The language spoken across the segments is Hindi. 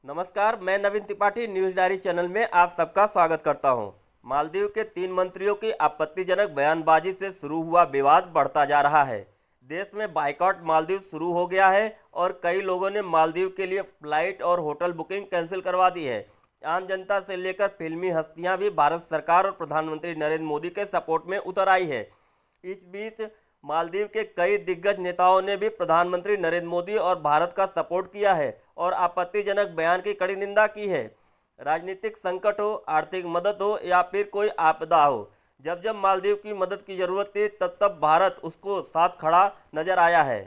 नमस्कार, मैं नवीन त्रिपाठी न्यूज डायरी चैनल में आप सबका स्वागत करता हूं। मालदीव के 3 मंत्रियों की आपत्तिजनक बयानबाजी से शुरू हुआ विवाद बढ़ता जा रहा है। देश में बाइकॉट मालदीव शुरू हो गया है और कई लोगों ने मालदीव के लिए फ्लाइट और होटल बुकिंग कैंसिल करवा दी है। आम जनता से लेकर फिल्मी हस्तियां भी भारत सरकार और प्रधानमंत्री नरेंद्र मोदी के सपोर्ट में उतर आई है। इस बीच मालदीव के कई दिग्गज नेताओं ने भी प्रधानमंत्री नरेंद्र मोदी और भारत का सपोर्ट किया है और आपत्तिजनक बयान की कड़ी निंदा की है। राजनीतिक संकट हो, आर्थिक मदद हो या फिर कोई आपदा हो, जब जब मालदीव की मदद की जरूरत थी तब तब भारत उसको साथ खड़ा नजर आया है।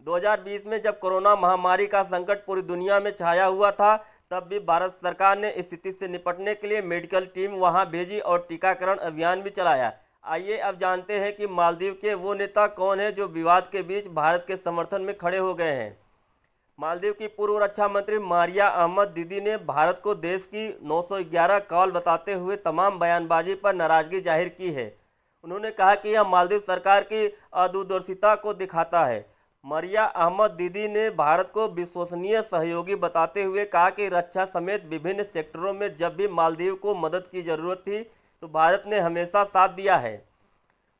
2020 में जब कोरोना महामारी का संकट पूरी दुनिया में छाया हुआ था, तब भी भारत सरकार ने स्थिति से निपटने के लिए मेडिकल टीम वहां भेजी और टीकाकरण अभियान भी चलाया। आइए अब जानते हैं कि मालदीव के वो नेता कौन है जो विवाद के बीच भारत के समर्थन में खड़े हो गए हैं। मालदीव की पूर्व रक्षा मंत्री मारिया अहमद दीदी ने भारत को देश की 911 कॉल बताते हुए तमाम बयानबाजी पर नाराजगी जाहिर की है। उन्होंने कहा कि यह मालदीव सरकार की अदूरदर्शिता को दिखाता है। मारिया अहमद दीदी ने भारत को विश्वसनीय सहयोगी बताते हुए कहा कि रक्षा समेत विभिन्न सेक्टरों में जब भी मालदीव को मदद की जरूरत थी तो भारत ने हमेशा साथ दिया है।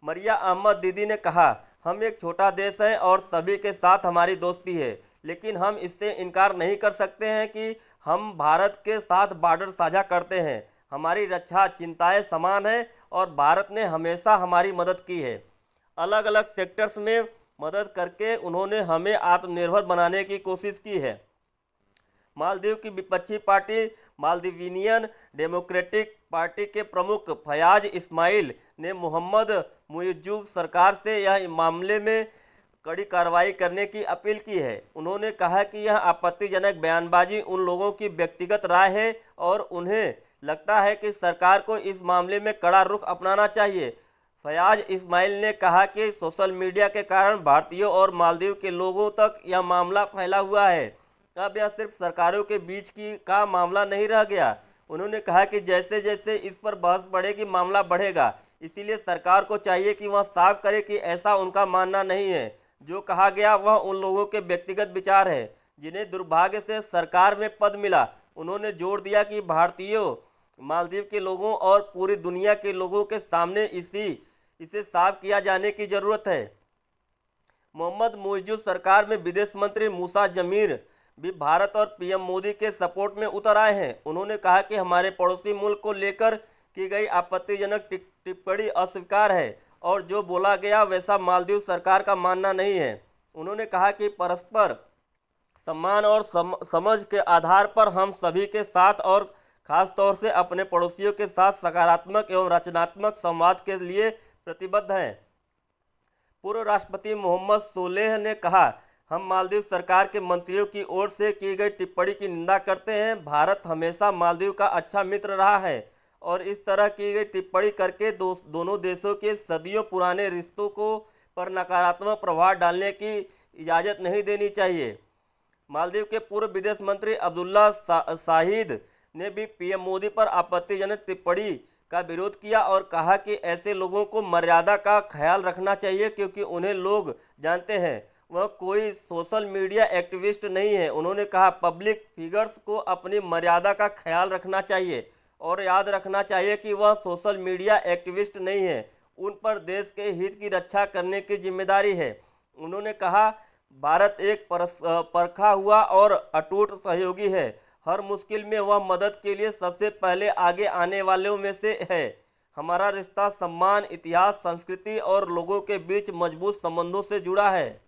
मारिया अहमद दीदी ने कहा, हम एक छोटा देश है और सभी के साथ हमारी दोस्ती है, लेकिन हम इससे इनकार नहीं कर सकते हैं कि हम भारत के साथ बॉर्डर साझा करते हैं। हमारी रक्षा चिंताएं समान हैं और भारत ने हमेशा हमारी मदद की है। अलग अलग सेक्टर्स में मदद करके उन्होंने हमें आत्मनिर्भर बनाने की कोशिश की है। मालदीव की विपक्षी पार्टी मालदीवियन डेमोक्रेटिक पार्टी के प्रमुख फयाज इस्माइल ने मोहम्मद मुइज्जू सरकार से यह मामले में कड़ी कार्रवाई करने की अपील की है। उन्होंने कहा कि यह आपत्तिजनक बयानबाजी उन लोगों की व्यक्तिगत राय है और उन्हें लगता है कि सरकार को इस मामले में कड़ा रुख अपनाना चाहिए। फयाज इस्माइल ने कहा कि सोशल मीडिया के कारण भारतीयों और मालदीव के लोगों तक यह मामला फैला हुआ है। अब यह सिर्फ सरकारों के बीच का मामला नहीं रह गया। उन्होंने कहा कि जैसे जैसे इस पर बहस बढ़ेगी, मामला बढ़ेगा। इसीलिए सरकार को चाहिए कि वह साफ करे कि ऐसा उनका मानना नहीं है। जो कहा गया वह उन लोगों के व्यक्तिगत विचार है जिन्हें दुर्भाग्य से सरकार में पद मिला। उन्होंने जोर दिया कि भारतीयों, मालदीव के लोगों और पूरी दुनिया के लोगों के सामने इसे साफ किया जाने की जरूरत है। मोहम्मद मुइज्जू सरकार में विदेश मंत्री मूसा जमीर भी भारत और पीएम मोदी के सपोर्ट में उतर आए हैं। उन्होंने कहा कि हमारे पड़ोसी मुल्क को लेकर की गई आपत्तिजनक टिप्पणी अस्वीकार है और जो बोला गया वैसा मालदीव सरकार का मानना नहीं है। उन्होंने कहा कि परस्पर सम्मान और समझ के आधार पर हम सभी के साथ और खास तौर से अपने पड़ोसियों के साथ सकारात्मक एवं रचनात्मक संवाद के लिए प्रतिबद्ध हैं। पूर्व राष्ट्रपति मोहम्मद सोलेह ने कहा, हम मालदीव सरकार के मंत्रियों की ओर से की गई टिप्पणी की निंदा करते हैं। भारत हमेशा मालदीव का अच्छा मित्र रहा है और इस तरह की गई टिप्पणी करके दोनों देशों के सदियों पुराने रिश्तों को पर नकारात्मक प्रभाव डालने की इजाज़त नहीं देनी चाहिए। मालदीव के पूर्व विदेश मंत्री अब्दुल्ला शाहिद ने भी पीएम मोदी पर आपत्तिजनक टिप्पणी का विरोध किया और कहा कि ऐसे लोगों को मर्यादा का ख्याल रखना चाहिए क्योंकि उन्हें लोग जानते हैं। वह कोई सोशल मीडिया एक्टिविस्ट नहीं है। उन्होंने कहा, पब्लिक फिगर्स को अपनी मर्यादा का ख्याल रखना चाहिए और याद रखना चाहिए कि वह सोशल मीडिया एक्टिविस्ट नहीं है। उन पर देश के हित की रक्षा करने की जिम्मेदारी है। उन्होंने कहा, भारत एक परखा हुआ और अटूट सहयोगी है। हर मुश्किल में वह मदद के लिए सबसे पहले आगे आने वालों में से है। हमारा रिश्ता सम्मान, इतिहास, संस्कृति और लोगों के बीच मजबूत संबंधों से जुड़ा है।